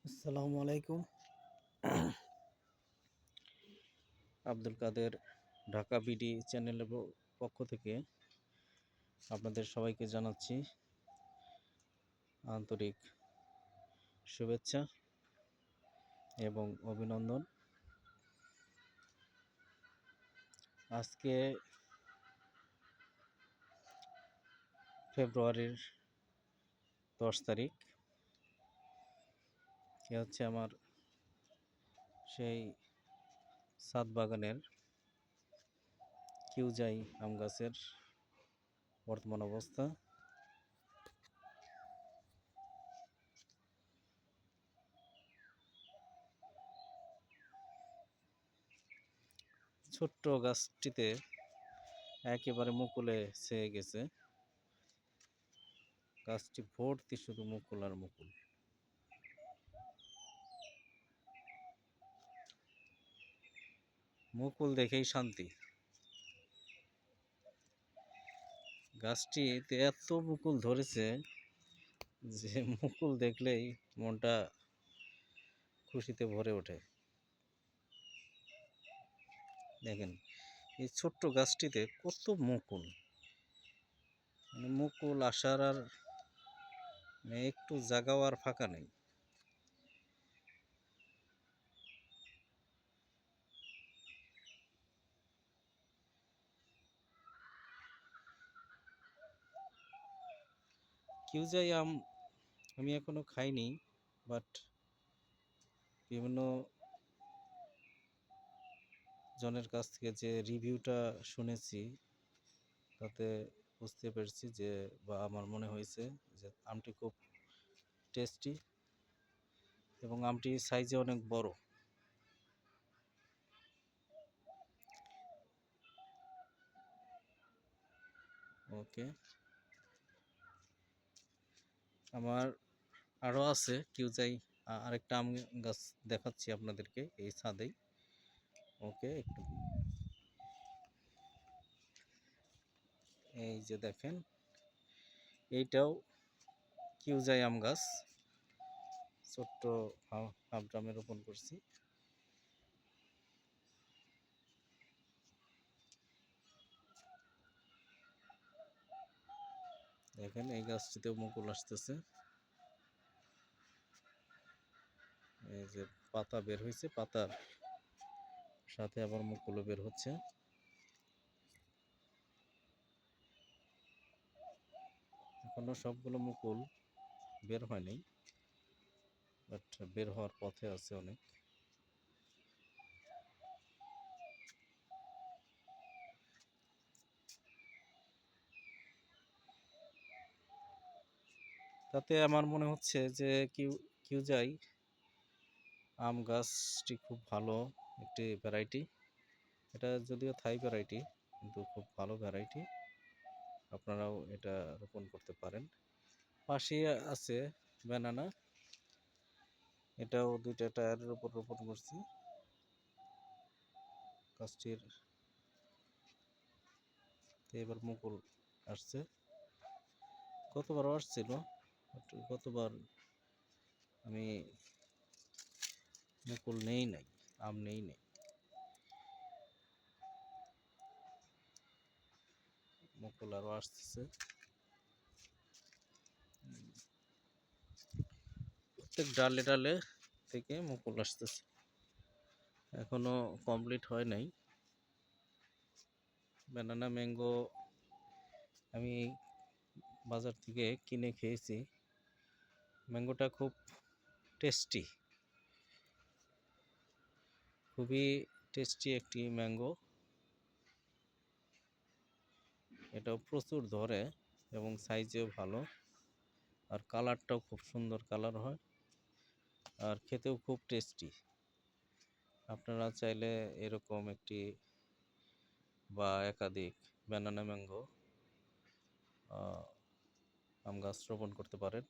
আসসালামু আলাইকুম। আব্দুল কাদের ঢাকা বিডি চ্যানেলের পক্ষ থেকে আপনাদের সবাইকে জানাচ্ছি আন্তরিক শুভেচ্ছা এবং অভিনন্দন। আজকে ফেব্রুয়ারির 10 তারিখ। এ হচ্ছে আমার সেই ছাদ বাগানের কিউজাই আম গাছের বর্তমান অবস্থা। ছোট্ট গাছটিতে একেবারে মুকুলে ছেয়ে গেছে। গাছটি ভর্তি শুধু মুকুল আর মুকুল। মুকুল দেখেই শান্তি। গাছটিতে এত মুকুল ধরেছে যে মুকুল দেখলেই মনটা খুশিতে ভরে ওঠে। দেখেন এই ছোট্ট গাছটিতে কত মুকুল, মানে মুকুল আসার আর একটু জায়গাও আর ফাঁকা নেই। কিউজাই আম আমি এখনো খাইনি, বাট বিভিন্ন জনের কাছ থেকে যে রিভিউটা শুনেছি তাতে বুঝতে পেরেছি যে, বা আমার মনে হয়েছে যে আমটি খুব টেস্টি এবং আমটি সাইজে অনেক বড়। ওকে, আমার আরও আছে কিউজাই আরেকটা আম গাছ দেখাচ্ছি আপনাদেরকে এই ছাদেই। ওকে, একটু এই যে দেখেন, এইটাও কিউজাই আম গাছ, ছোট্ট হাফ ড্রামে রোপণ করছি। দেখেন এই গাছটিতেও মুকুল আসতেছে। এই যে পাতা বের হয়েছে, পাতার সাথে আবার মুকুলও বের হচ্ছে। এখনো সবগুলো মুকুল বের হয়নি, বাট বের হওয়ার পথে আছে অনেক। তাতে আমার মনে হচ্ছে যে কিউজাই আম গাছটি খুব ভালো একটি ভ্যারাইটি। এটা যদিও থাই ভ্যারাইটি, কিন্তু খুব ভালো ভ্যারাইটি। আপনারাও এটা রোপণ করতে পারেন। পাশে আছে ব্যানানা, এটাও দুইটা টায়ারের উপর রোপণ করছি। গাছটির এবার মুকুল আসছে, গতবারও আসছিল, গতবার আমি মুকুল নেই নাই, আম নেই নাই। মুকুল আরও আসতেছে, প্রত্যেক ডালে ডালে থেকে মুকুল আসতেছে, এখনো কমপ্লিট হয় নাই। ব্যানানা ম্যাঙ্গো আমি বাজার থেকে কিনে খেয়েছি। ম্যাঙ্গোটা খুব টেস্টি, খুবই টেস্টি একটি ম্যাঙ্গো। এটাও প্রচুর ধরে এবং সাইজেও ভালো, আর কালারটাও খুব সুন্দর কালার হয়, আর খেতেও খুব টেস্টি। আপনারা চাইলে এরকম একটি বা একাধিক ব্যানানা ম্যাঙ্গো আম গাছ রোপণ করতে পারেন।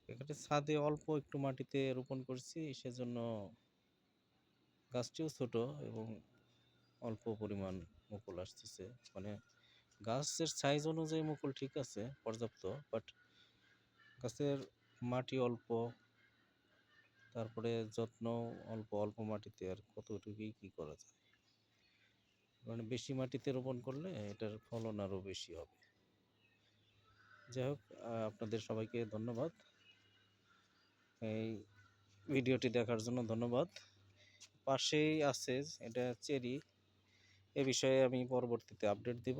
এখানে ছাদে অল্প একটু মাটিতে রোপণ করছি, সেজন্য গাছটিও ছোট এবং অল্প পরিমাণ মুকুল আসতেছে, মানে গাছের সাইজ অনুযায়ী মুকুল ঠিক আছে, পর্যাপ্ত, বাট গাছের মাটি অল্প, তারপরে যত্ন অল্প, অল্প মাটিতে আর কতটুকুই কি করা যায়। মানে বেশি মাটিতে রোপণ করলে এটার ফলন আরও বেশি হবে। যাই হোক, আপনাদের সবাইকে ধন্যবাদ। এই ভিডিওটি দেখার জন্য ধন্যবাদ। পাশেই আছে এটা চেরি, এ বিষয়ে আমি পরবর্তীতে আপডেট দিব।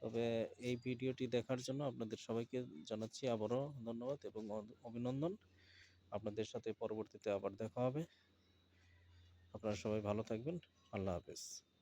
তবে এই ভিডিওটি দেখার জন্য আপনাদের সবাইকে জানাচ্ছি আবারও ধন্যবাদ এবং অভিনন্দন। আপনাদের সাথে পরবর্তীতে আবার দেখা হবে। আপনারা সবাই ভালো থাকবেন। আল্লাহ হাফেজ।